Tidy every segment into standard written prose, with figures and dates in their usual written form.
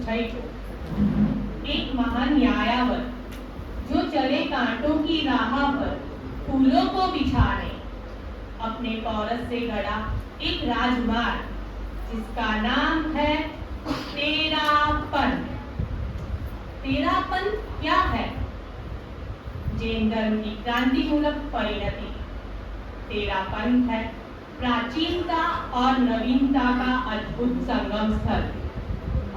निश्चय को। एक महान न्यायावर जो चले कांटों की राह पर फूलों को बिछाने, अपने पौरस से गढ़ा एक राजमार्ग जिसका नाम है तेरापन। तेरापन क्या है? जैन धर्म की क्रांतिमूलक परिणति। तेरापन है प्राचीनता और नवीनता का अद्भुत संगम स्थल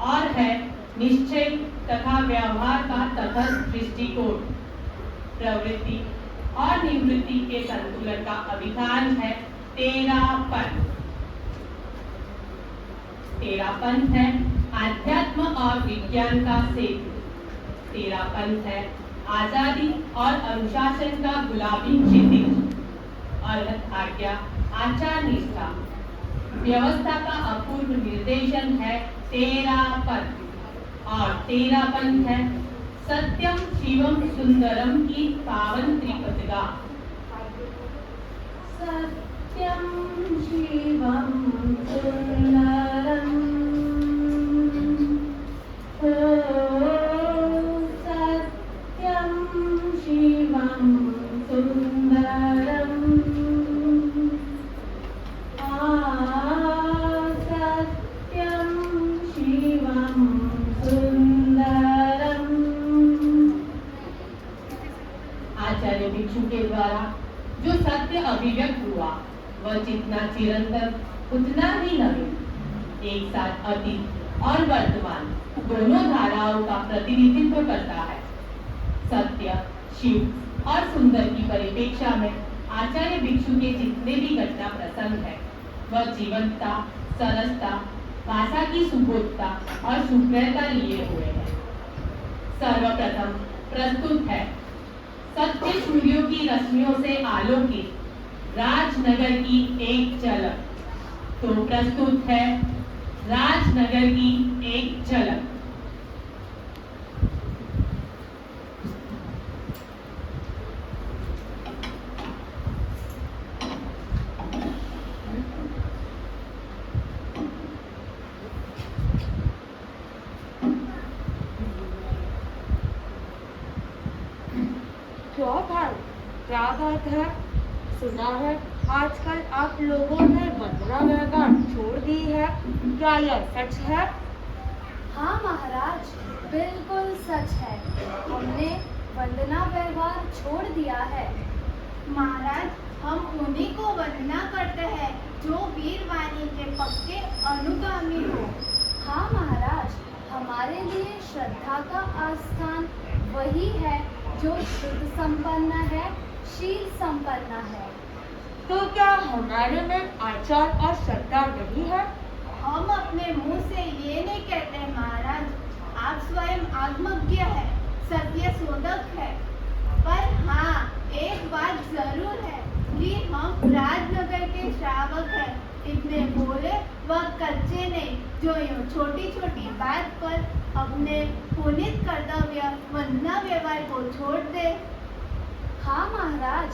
और है निश्चय तथा व्यवहार का तटस्थ दृष्टिकोण। प्रवृत्ति और निवृत्ति के संतुलन का अभिधान है तेरापन। तेरापन है आध्यात्म और विज्ञान का सेतु। तेरापन है आजादी और अनुशासन का गुलाबी क्षितिज। अर्हत आज्ञा, आचार निष्ठा, व्यवस्था का अपूर्व निर्देशन है तेरापन। और तेरापन है सत्यम शिवम सुंदरम की पावन त्रिपदगा। सत्यम शिवम सुंदरम, सत्यम शिवम सुंदरम, सत्यम शिवम सुंदरम। आचार्य भिक्षु के द्वारा जो सत्य अभिव्यक्त हुआ वह जितना चिरंतन उतना ही नवीन, एक साथ अतीत और वर्तमान दोनों धाराओं का प्रतिनिधित्व करता है। सत्य, शिव और सुंदर की परिप्रेक्षा में आचार्य भिक्षु के जितने भी घटना प्रसंग है वह जीवंतता, सरसता, भाषा की सुबोधता और सुग्रहता लिए हुए है। सर्वप्रथम प्रस्तुत है सत्य सूर्यों की रश्मियों से आलोकित राजनगर की एक झलक। तो प्रस्तुत है राजनगर की एक झलक। क्यों भाई, क्या बात है? सुना है आजकल आप लोगों ने वंदना व्यवहार छोड़ दी है, क्या यह सच है? हाँ महाराज, बिल्कुल सच है। हमने वंदना व्यवहार छोड़ दिया है। महाराज, हम उन्हीं को वंदना करते हैं जो वीरवाणी के पक्के अनुगामी हो। हाँ महाराज, हमारे लिए श्रद्धा का आस्थान वही है जो शुद्ध संपन्न है, शील संपन्न है। तो क्या हमारे में आचार और श्रद्धा नहीं है? हम अपने मुंह से ये नहीं कहते महाराज, आप स्वयं आत्मज्ञ है, सत्य शोधक है। पर हाँ, एक बात जरूर है कि हम राजनगर के श्रावक हैं। इतने बोले व कच्चे नहीं जो यूं छोटी छोटी बात पर अपने पुनीत कर्तव्य वंदना व्यवहार को छोड़ दे। हाँ महाराज,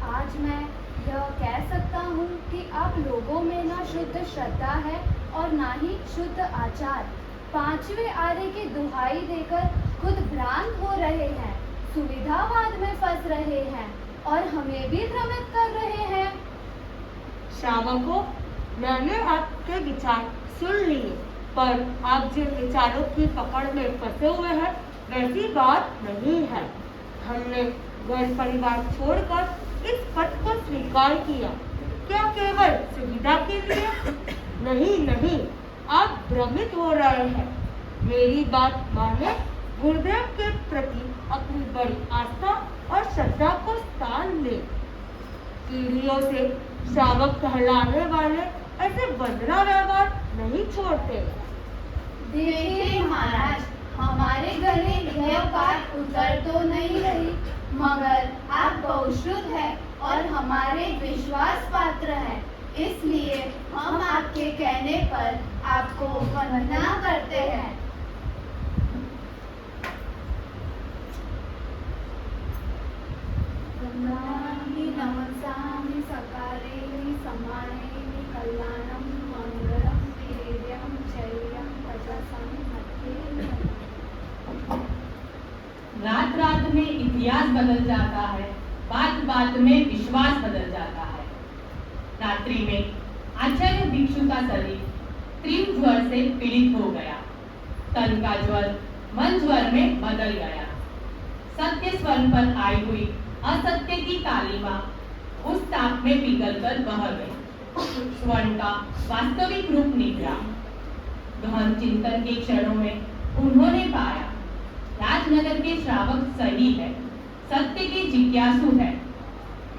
आज मैं यह कह सकता हूँ कि आप लोगों में ना शुद्ध श्रद्धा है और ना ही शुद्ध आचार। पांचवें आर्य की दुहाई देकर खुद भ्रांत हो रहे हैं, सुविधावाद में फंस रहे हैं और हमें भी भ्रमित कर रहे हैं। श्रावकों, मैंने आपके विचार सुन लिए, पर आप जिन विचारों की पकड़ में फंसे हुए हैं वैसी बात नहीं है। हमने घर परिवार छोड़कर इस पद को स्वीकार किया, क्या केवल सुविधा के लिए? नहीं नहीं, आप भ्रमित हो रहे हैं। मेरी बात माने, गुरुदेव के प्रति अपनी बड़ी आस्था और श्रद्धा को स्थान दें। पीढ़ियों से श्रावक कहलाने वाले ऐसे वंदना व्यवहार नहीं छोड़ते। देखिए महाराज, हमारे गले यह बात उतर तो नहीं रही, मगर आप बहुश्रुत है और हमारे विश्वास पात्र हैं। इसलिए हम आपके कहने पर आपको वंदना करते हैं। नमस्कारामि सकाले समाने कल्याणं मंगलम वीर्यं शैर्यं वचसं मध्ये रात रात में इतिहास बदल जाता है, बात बात में विश्वास बदल जाता है। रात्रि में आचार्य भिक्षु का शरीर तीव्र ज्वर से पीड़ित हो गया। तन का ज्वर मन ज्वर में बदल गया। सत्य स्वर्ण पर आई हुई असत्य की कालिमा उस ताप में पिघलकर बह गई। स्वर्ण का वास्तविक रूप निकला। गहन चिंतन के क्षणों में उन्होंने पाया, राजनगर के श्रावक सही है, सत्य के जिज्ञासु है।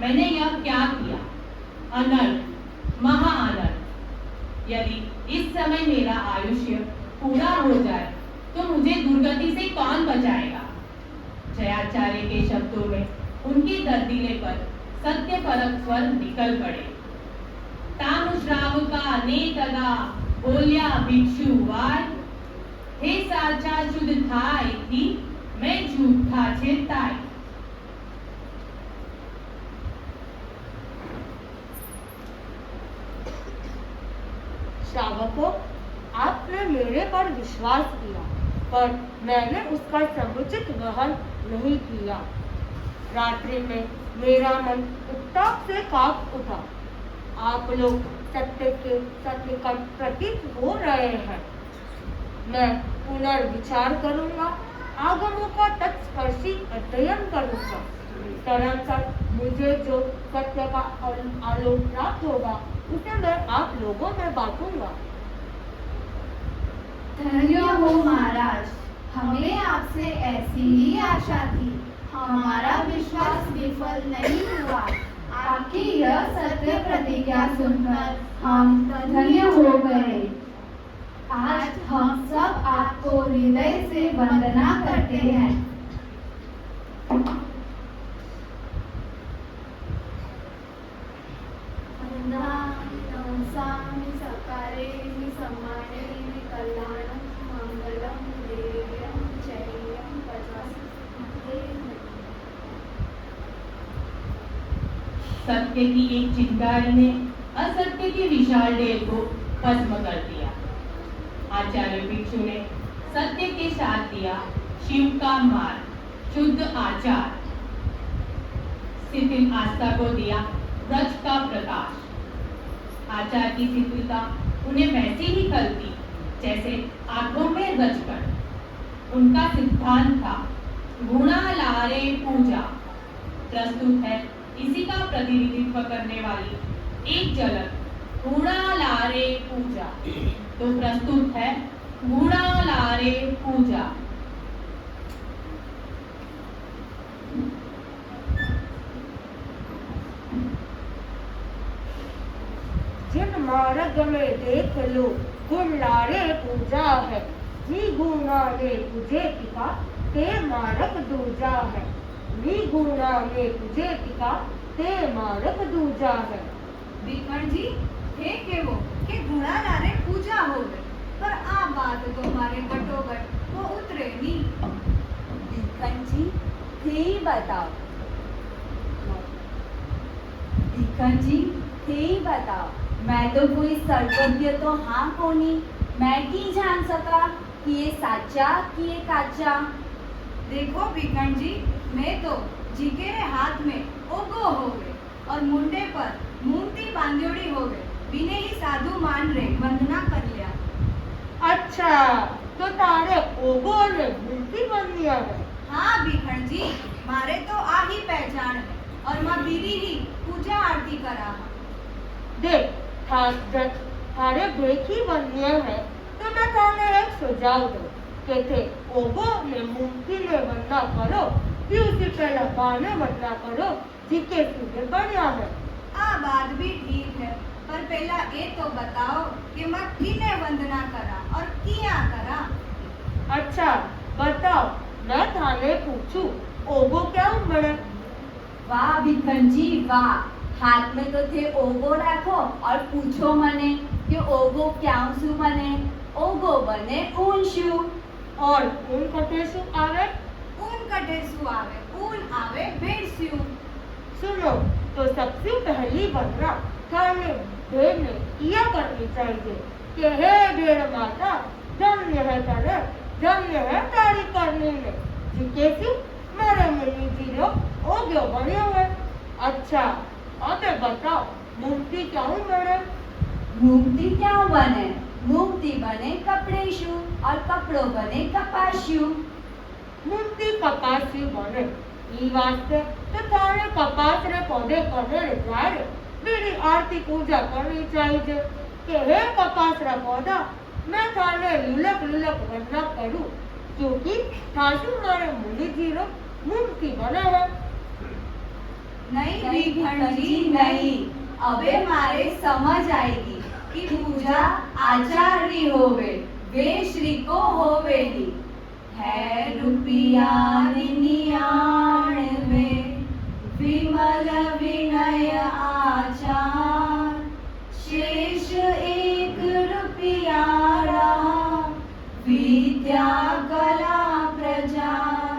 मैंने यह क्या किया? अनर्थ, महा अनर्थ। यदि इस समय मेरा आयुष्य पूरा हो जाए तो मुझे दुर्गति से कौन बचाएगा? जयाचार्य के शब्दों में उनके दर्दिले पर सत्य परक स्वर निकल पड़े। ताम श्राव का नेतगा बोलिया भिक्षु वाय, हे साचा शुद्ध थाई थी, मैं झूठा छेताई। श्रावकों, आपने मेरे पर विश्वास किया, पर मैंने उसका समुचित ग्रहण नहीं किया। रात्रि में मेरा मन उत्ताप से कांप उठा। आप लोग सत्य का प्रतीक हो रहे हैं। मैं पुनर्विचार करूंगा, आगमों का तत्स्पर्शी अध्ययन करूंगा। तरंतर मुझे जो सत्य का आलोक प्राप्त होगा उसे मैं आप लोगों में बांटूंगा। धन्य हो महाराज, हमें आपसे ऐसी ही आशा थी। हमारा विश्वास विफल नहीं हुआ। आपकी यह सत्य प्रतिज्ञा सुनकर हम धन्य हो गए। आज हम सब आपको हृदय से वंदना करते हैं। नमसामि सकारे सम्माने कल्याणं मंगलम देव्यं चैयं सत्य की एक चिंगारी ने असत्य के विशाल ढेर को भस्म कर दिया। आचार्य भिक्षु ने सत्य के साथ दिया शिव का मार्ग, शुद्ध आचार। शिथिल आस्था को दिया ब्रज का प्रकाश। आचार की शिथिलता उन्हें वैसे ही खलती जैसे आंखों में रजकण। उनका सिद्धांत था गुणालारे पूजा। प्रस्तुत है इसी का प्रतिनिधित्व करने वाली एक झलक गुणालारे पूजा। तो प्रस्तुत है गुणालारे पूजा। जिन मार्ग में देख लो गुणारे पूजा है, जी गुणारे पूजे टिका ते मार्ग दूजा है। नी गुणारे पूजे टिका ते मार्ग दूजा है। विकर्ण जी हे केवो के गुणा लारे पूजा हो गई, पर आ बात तो हमारे घटोघट वो उतरे नी। विकर्ण जी थे ही बताओ। विकर्ण जी थे ही बताओ। मैं तो कोई सर्वज्ञ तो हाँ कोनी। मैं की जान सका कि ये साचा कि ये काचा। देखो विकर्ण जी, मैं तो जीके रे हाथ में ओगो हो गए और मुंडे पर मूर्ति बांध्योड़ी हो गए। बिने ही साधु मान रे वंदना कर लिया। अच्छा, तो तारे ओगो ने मूर्ति बन लिया है। हाँ विकर्ण जी, मारे तो आ ही पहचान है और माँ बीरी ही पूजा आरती करा। देख थारे देखी बनिया है तो मैं थाने एक सुझाव दूं कि थे ओगो ने मूर्ति ने वंदना करो, फिर उसी पे लगाने वंदना करो, जिके तुझे बढ़िया है। आ बात भी ठीक है, पर पहला ये तो बताओ कि मैं किने वंदना करा और किया करा। अच्छा बताओ, मैं थाने पूछूं ओगो क्या बने? वाह विकर्ण जी वाह। हाथ में तो थे ओगो रखो और पूछो मने कि ओगो क्या सु बने। ओगो बने ऊनशु। और ऊन कटेसु आवे? ऊन कटेसु आवे, ऊन आवे भेड़स्यु। सुनो, तो सबसे पहली वंदना थाने भेड़ ने यह करनी चाहिए कि हे भेड़ माता, धन्य है तने, धन्य है तारी करने में। जिकेसु મારે મુનિ જીરો ઓગ્યો બન્યો હે अच्छा अबे बताओ मुक्ति क्यों बने मुक्ति क्यों बने? मुक्ति बने कपड़े शू और कपड़ों बने कपाशू। मुक्ति कपासी बने ई वास्ते तो थाने कपास रे पौधे करने रे जाए मेरी आरती पूजा करनी चाहिए कि हे कपास रा पौधा मैं थाने लुलक लुलक वंदना करूं क्योंकि थासु मारे मुनि जीरो मुक्ति बने है। नहीं विखंड जी नहीं, अबे मारे समझ आएगी कि पूजा आचार्य होवे वे श्री को होवे ही है रुपया निनियाण में विमल विनय आचार शेष एक रुपया विद्या कला प्रचार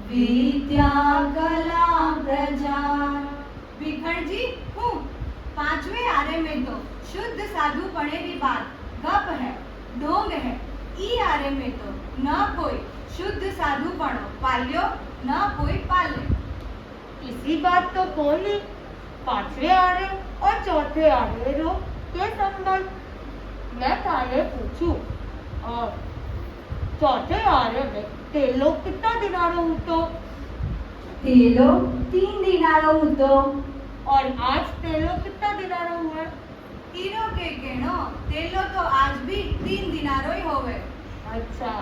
विद्या कला प्रचार। विखंड जी हूँ 5वें आरे में तो शुद्ध साधु पढ़े की बात गप है ढोंग है। ई आरे में तो न कोई शुद्ध साधु पढ़ो पाल्यो न कोई पाले। इसी बात तो बोली 5वें आरे और 4थे आरे रो के संबंध मैं थाने पूछूं और 4थे आरे में तेलो कितना दिनारो तो तेलो 3 दिनारो तो और आज तेलो कितना दिनारो हुआ ईरो के केनो तेलो तो आज भी 3 दिनारो ही होवे। अच्छा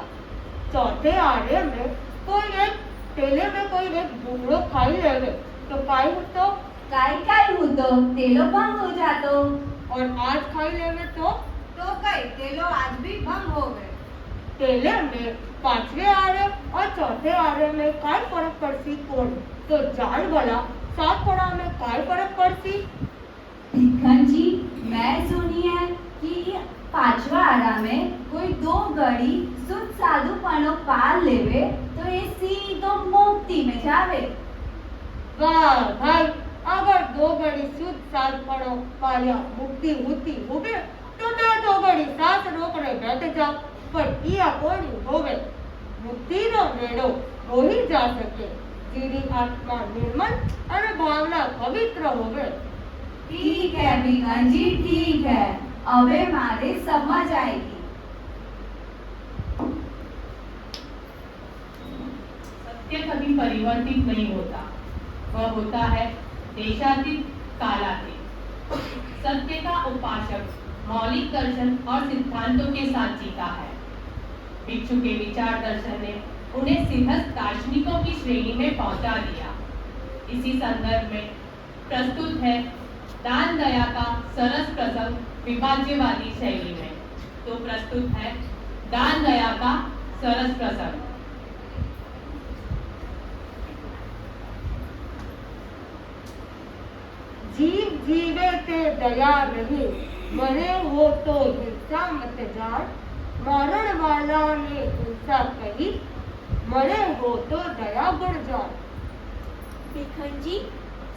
4थे आरे में कोई एक तेले में कोई एक बुंगड़ो खाई लेवे तो काई तो काई तो तेलो भंग हो जातो और आज खाई लेवे तो कई तेलो आज भी भंग होवे। तेले में 5वें आरे और 4थे आरे में काय फर्क पड़सी कोण तो जान वाला 7 पड़ा में काय फर्क पड़सी। भिखन जी मैं सुनी है कि 5वां आरा में कोई 2 घड़ी शुद्ध साधु पनो पाल लेवे तो ये सीधो मुक्ति में जावे। वाह भाई अगर 2 घड़ी शुद्ध साधु पनो पाया मुक्ति होती होवे तो मैं 2 घड़ी सांस रोकने बैठ जाऊं पर किया कोनी होवे मुक्ति नो मेड़ो वही जा सके जीरी आत्मा निर्मल और भावना पवित्र होवे। ठीक है भिखन जी ठीक है, अबे मारे समझ आएगी। सत्य कभी परिवर्तित नहीं होता, वह होता है देशातीत कालातीत। सत्य का उपासक मौलिक दर्शन और सिद्धांतों के साथ जीता है। भिक्षु के विचार दर्शन ने उन्हें सिद्धस्थ दार्शनिकों की श्रेणी में पहुंचा दिया। इसी संदर्भ में प्रस्तुत है दान दया का सरस प्रसंग विभाज्यवादी शैली में। तो प्रस्तुत है दान दया का सरस प्रसंग। जीव जीवे ते दया नहीं मरे हो तो हिंसा मत जान मारण वाला ने हिंसा कही मरे हो तो दया गुण जान। भिखन जी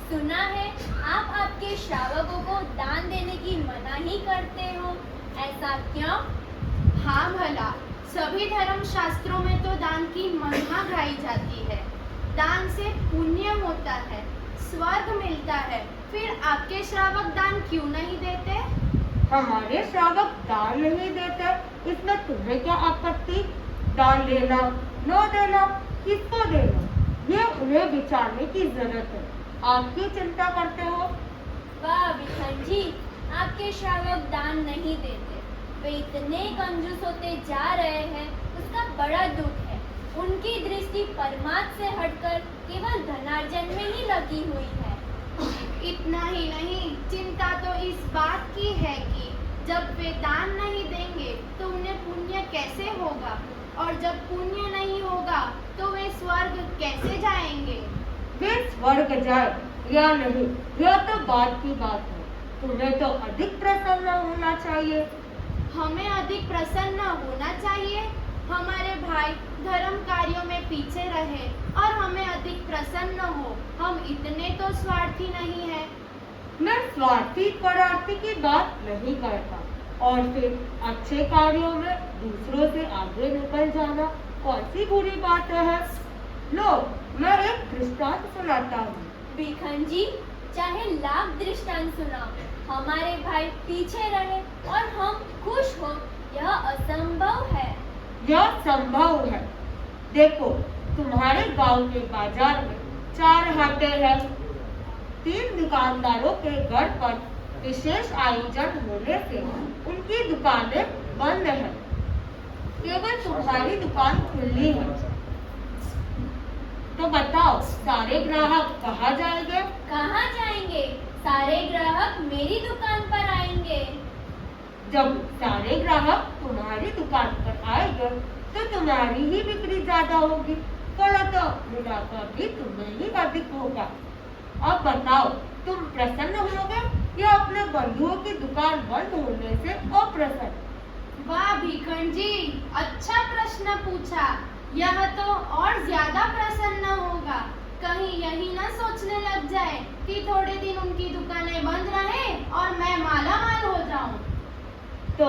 सुना है आप आपके श्रावकों को दान देने की मनाही करते हो, ऐसा क्यों? हाँ भला सभी धर्म शास्त्रों में तो दान की महिमा गाई जाती है। दान से पुण्य होता है, स्वर्ग मिलता है, फिर आपके श्रावक दान क्यों नहीं देते? हमारे श्रावक दान नहीं देते, इसमें तुम्हें क्या आपत्ति? दान देना न देना किसको देना ये उन्हें विचारने की जरूरत है। आप क्यों चिंता करते हो? वाह भिखन जी, आपके श्रावक दान नहीं देते, वे इतने कंजूस होते जा रहे हैं, उसका बड़ा दुख है। उनकी दृष्टि परमात्मा से हटकर केवल धनार्जन में ही लगी हुई है। इतना ही नहीं, चिंता तो इस बात की है कि जब वे दान नहीं देंगे तो उन्हें पुण्य कैसे होगा, और जब पुण्य नहीं होगा तो वे स्वर्ग कैसे जाएंगे? वे स्वर्ग जाए या नहीं यह तो बात की बात है। तुम्हें तो अधिक प्रसन्न होना चाहिए। हमें अधिक प्रसन्न होना चाहिए। हमारे भाई धर्म कार्यों में पीछे रहे और हमें अधिक प्रसन्न हो, हम इतने तो स्वार्थी नहीं हैं। मैं स्वार्थी परार्थी की बात नहीं करता, और फिर अच्छे कार्यों में दूसरों से आगे निकल जाना कौन सी बुरी बात है? लो, मैं एक दृष्टांत सुनाता हूँ। भिखन जी, चाहे लाख दृष्टांत सुनाओ, हमारे भाई पीछे रहे और हम खुश हो, यह असंभव है। यह संभव है। देखो, तुम्हारे गांव के बाजार में 4 हाटे हैं। 3 दुकानदारों के घर पर विशेष आयोजन होने से उनकी दुकानें बंद हैं। केवल तुम्हारी दुकान खुली है। तो बताओ, सारे ग्राहक कहाँ जाएंगे? कहाँ जाएंगे? सारे ग्राहक मेरी दुकान पर आएंगे। जब सारे ग्राहक तुम्हारी दुकान पर आएंगे तो तुम्हारी ही बिक्री ज्यादा होगी, फलतः मुनाफा भी तुम्हें ही अधिक होगा। अब बताओ, तुम प्रसन्न होगे या अपने बंधुओं की दुकान बंद होने से अप्रसन्न? वाह भिखन जी, अच्छा प्रश्न पूछा। यह तो और ज्यादा प्रसन्न होगा। कहीं यही न सोचने लग जाए कि थोड़े दिन उनकी दुकानें बंद रहे और मैं माला माल हो जाऊं। तो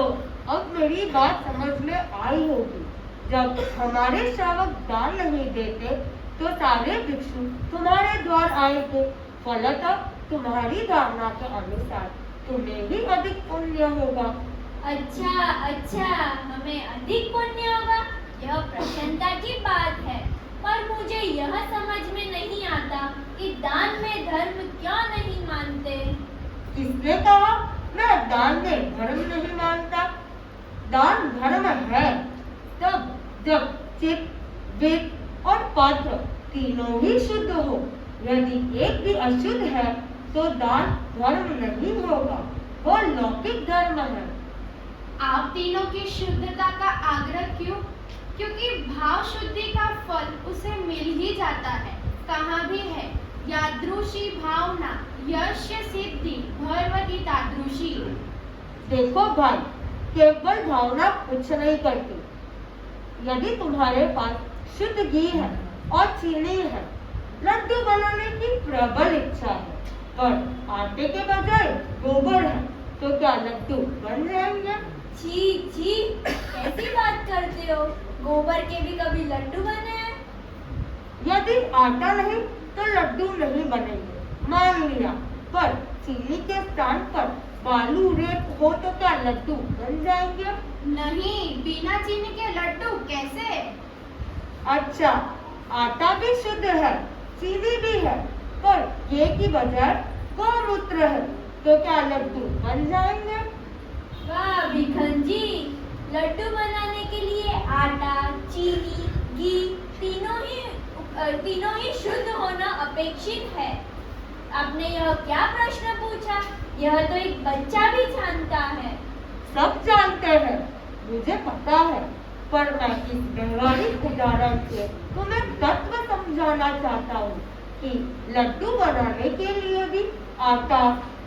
अब मेरी बात समझ में आई होगी। जब हमारे श्रावक दान नहीं देते तो सारे भिक्षु तुम्हारे द्वार आएंगे, फलतः तुम्हारी धारणा के अनुसार तुम्हें ही अधिक पुण्य होगा। अच्छा अच्छा, हमें अधिक पुण्य होगा, यह प्रसन्नता की बात है। पर मुझे यह समझ में नहीं आता कि दान में धर्म क्यों नहीं मानते। किसने कहा मैं दान में धर्म नहीं मानता? दान धर्म है तब जब चित्त, वित्त और पात्र तीनों ही शुद्ध हो। यदि एक भी अशुद्ध है तो दान धर्म नहीं होगा, वो लौकिक धर्म है। आप तीनों की शुद्धता का आग्रह क्यों? क्योंकि भाव शुद्धि का फल उसे मिल ही जाता है। कहाँ भी है, यादृशी भावना यस्य सिद्धि भगवती तादृशी। देखो भाई, केवल भावना कुछ नहीं करती। यदि तुम्हारे पास शुद्ध घी है और चीनी है, लड्डू बनाने की प्रबल इच्छा है, पर आटे के बजाय गोबर है, तो क्या लड्डू बन जाएंगे? छी छी, कैसी बात करते हो? गोबर के भी कभी लड्डू बने हैं? यदि आटा नहीं तो लड्डू नहीं बनेंगे, मान लिया। पर चीनी के स्थान पर बालू रेत हो तो क्या लड्डू बन जाएंगे? नहीं, बिना चीनी के लड्डू कैसे? अच्छा, आटा भी शुद्ध है, चीनी भी है, पर ये की बजाय गौमूत्र है, तो क्या लड्डू बन जाएंगे? वाह भिखन जी, लड्डू बनाने के लिए आटा, चीनी, घी तीनों ही शुद्ध होना अपेक्षित है। आपने यह क्या प्रश्न पूछा? यह तो एक बच्चा भी जानता है। सब जानते हैं, मुझे पता है, पर मैं इस व्यवहारिक उदाहरण से तुम्हें तत्व समझाना चाहता हूँ कि लड्डू बनाने के लिए भी आटा,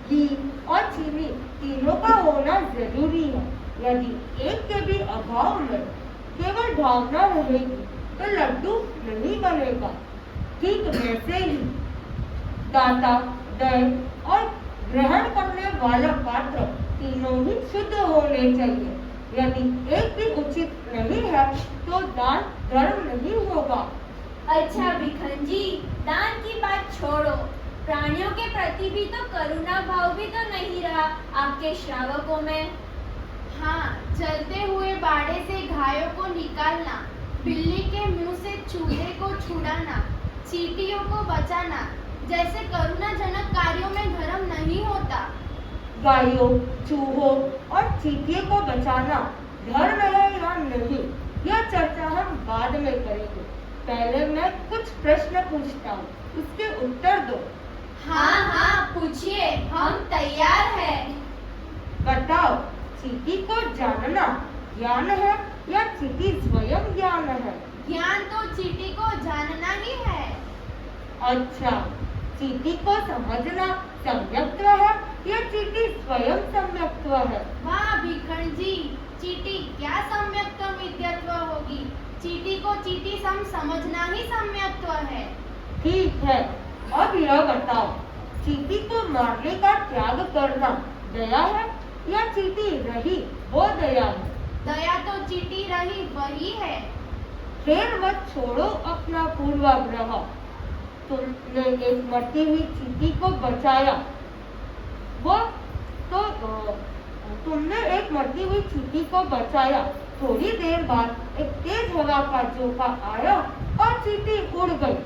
घी और चीनी तीनों का होना जरूरी है। यदि एक के भी अभाव में केवल भावना रहेगी तो लड्डू नहीं बनेगा। ठीक वैसे ही दाता, दय और ग्रहण करने वाला पात्र तीनों ही शुद्ध होने चाहिए। यदि एक भी उचित नहीं है तो दान धर्म नहीं होगा। अच्छा भिखन जी, दान की बात छोड़ो, प्राणियों के प्रति भी तो करुणा भाव भी तो नहीं रहा आपके श्रावकों में। हाँ, चलते हुए बाड़े से घायों को निकालना, बिल्ली के मुंह से चूहे को छुड़ाना, चींटियों को बचाना जैसे करुणाजनक कार्यों में धर्म नहीं होता। गायों, चूहों और चींटियों को बचाना धर्म है या नहीं, यह चर्चा हम बाद में करेंगे। पहले मैं कुछ प्रश्न पूछता हूँ, उसके उत्तर दो। हाँ हाँ पूछिए, हम तैयार हैं। बताओ, चींटी को जानना ज्ञान है या चींटी स्वयं ज्ञान है? ज्ञान तो चींटी को जानना ही है। अच्छा, चींटी को समझना सम्यक्त्व है या चींटी स्वयं सम्यक्त्व है? वाह भिखन जी, चींटी क्या सम्यक्त्व विद्यत्व होगी? चींटी को चींटी सम समझना ही सम्यक्त्व है। ठीक है, अब यह बताओ, चींटी को मारने का त्याग करना दया है या चींटी रही वो दया है? दया तो चींटी रही वही है। देर मत छोड़ो अपना पूर्वाग्रह। तुमने एक मरती हुई चींटी को बचाया, वो तो तुमने एक मरती हुई चींटी को बचाया। थोड़ी देर बाद एक तेज हवा का झोंका आया और चींटी उड़ गई।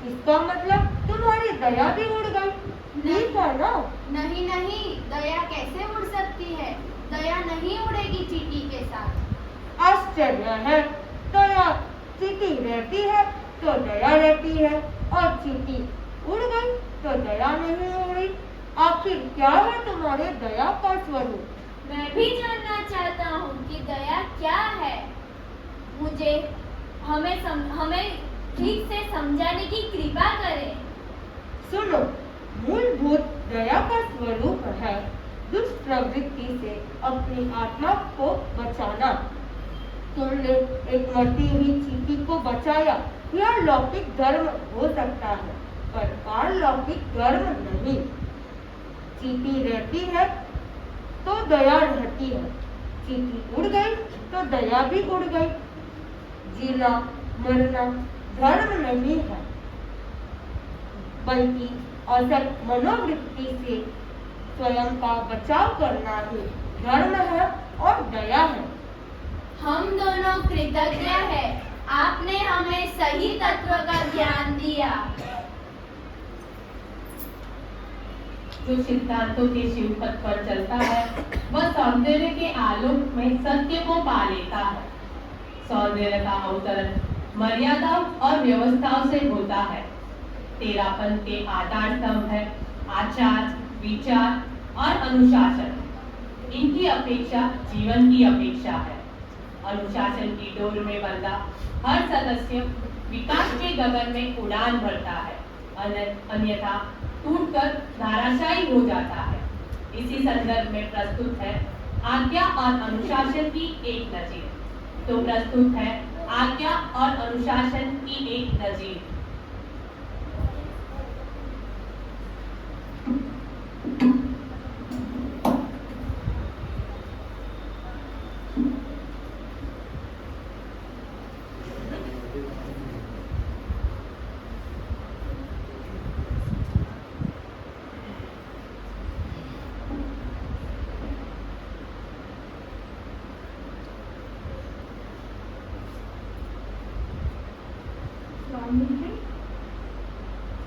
इसका मतलब तुम्हारी दया भी उड़ गई, ठीक है ना? नहीं नहीं, दया कैसे उड़ सकती है? दया नहीं उड़ेगी चींटी के साथ। आश्चर्य है, दया चींटी रहती है तो दया रहती है, और चींटी उड़ गई तो दया नहीं उड़ी। आखिर क्या है तुम्हारे दया का स्वरूप? मैं भी जानना चाहता हूँ कि दया क्या है। मुझे हमें ठीक से समझाने की कृपा करें। सुनो, मूलभूत दया का स्वरूप है दुष्ट प्रवृत्ति से अपनी आत्मा को बचाना। तुमने एक मरती हुई चींटी को बचाया, यह लौकिक धर्म हो सकता है, पर पारलौकिक धर्म नहीं। चींटी रहती है तो दया रहती है, चींटी उड़ गई तो दया भी उड़ गई। जीना मरना धर्म नहीं है, बल्कि असत मनोवृत्ति से स्वयं का बचाव करना ही धर्म है और दया है। हम दोनों कृतज्ञ हैं। आपने हमें सही तत्व का ज्ञान दिया। जो सिद्धांतों के शिव पथ पर चलता है वह सौंदर्य के आलोक में सत्य को पा लेता है। सौंदर्य का अवतरण मर्यादा और व्यवस्थाओं से होता है। तेरापन के आधार स्तंभ है आचार, विचार और अनुशासन। इनकी अपेक्षा जीवन की अपेक्षा है। अनुशासन की डोर में बंधा हर सदस्य विकास के गगन में उड़ान भरता है, अन्यथा टूटकर धराशायी हो जाता है। इसी संदर्भ में प्रस्तुत है आज्ञा और अनुशासन की एक नजीर। तो प्रस्तुत है आज्ञा और अनुशासन की एक नजीर।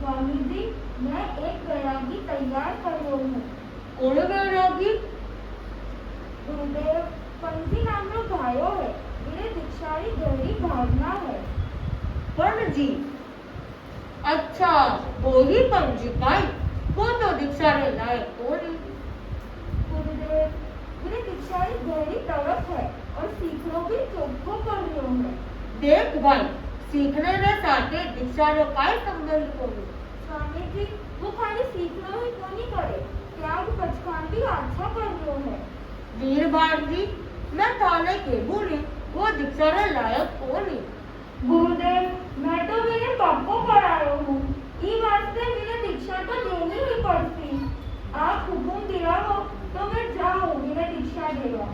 स्वामी जी, मैं एक वैरागी तैयार कर रही हूँ। कौन वैरागी? गुरुदेव पंजी नाम नो भायो है, मेरे दीक्षारी गहरी भावना है। पंजी? अच्छा, वो ही पंजी भाई, वो तो दीक्षारी लायक कोनी। गुरुदेव, मेरे दीक्षारी गहरी तड़प है और सीखने भी चौको कर रही है। देख भाई, सीखने में साथे दीक्षारो काय संबंध कोनी। स्वामी जी, वो खाली सीखना ही क्यों नहीं करे, त्याग पचखान भी अच्छा कर रहे है। वीरबार जी, मैं थाने के बोली वो दीक्षारे लायक कोनी। गुरुदेव, मैं तो मेरे बाप को पढ़ायो हूँ, ई वास्ते मेरे दीक्षा तो लेनी ही पड़ती। आप हुकुम दिलाओ तो मैं जाऊँ मेरे दीक्षा देवा।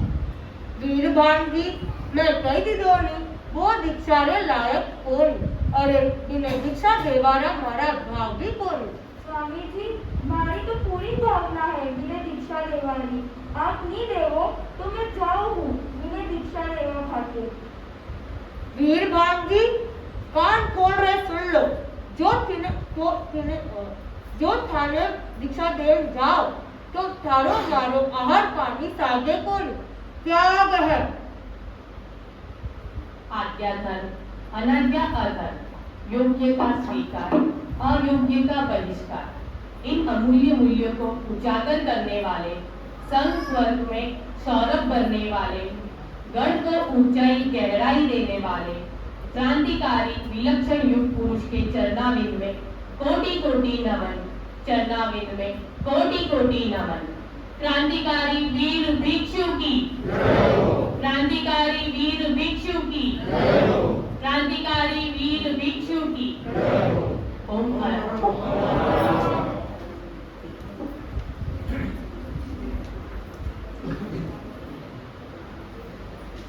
वीरबान जी, मैं कह दी दोनी वो दीक्षा रे लायक कोनी, अरे इन्हें दीक्षा देवारा मारा भाव भी कोनी। स्वामी जी, मारी तो पूरी भावना है मेरे दीक्षा लेवानी। आप नहीं देवो तो मैं जाऊँ हूँ मेरे दीक्षा लेवा खातिर। वीरभान जी, कान खोल रहे सुन लो। जो थाने दीक्षा देव जाओ तो थारो मारो आहार पानी सागे कोनी, त्याग है। आज्ञा धर्म, अनाज्ञा अधर्म, योग्य का स्वीकार, अयोग्य का बहिष्कार, इन अमूल्य मूल्यों को उजागर करने वाले, संग स्वर्ग में सौरभ बनने वाले, गढ़ को ऊंचाई गहराई देने वाले, क्रांतिकारी विलक्षण युग पुरुष के चरणाविंद में कोटि कोटि नमन। चरणाविंद में कोटि कोटि नमन। क्रांतिकारी वीर भिक्षु की, क्रांतिकारी वीर भिक्षु की, क्रांतिकारी वीर भिक्षु की। ओम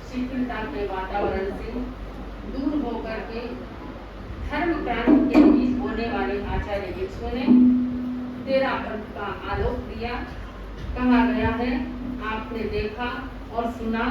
शिथिलता के वातावरण से दूर होकर के धर्म क्रांति के बीच होने वाले आचार्य भिक्षु ने तेरा पंथ का आलोक दिया। कहा गया है, आपने देखा और सुना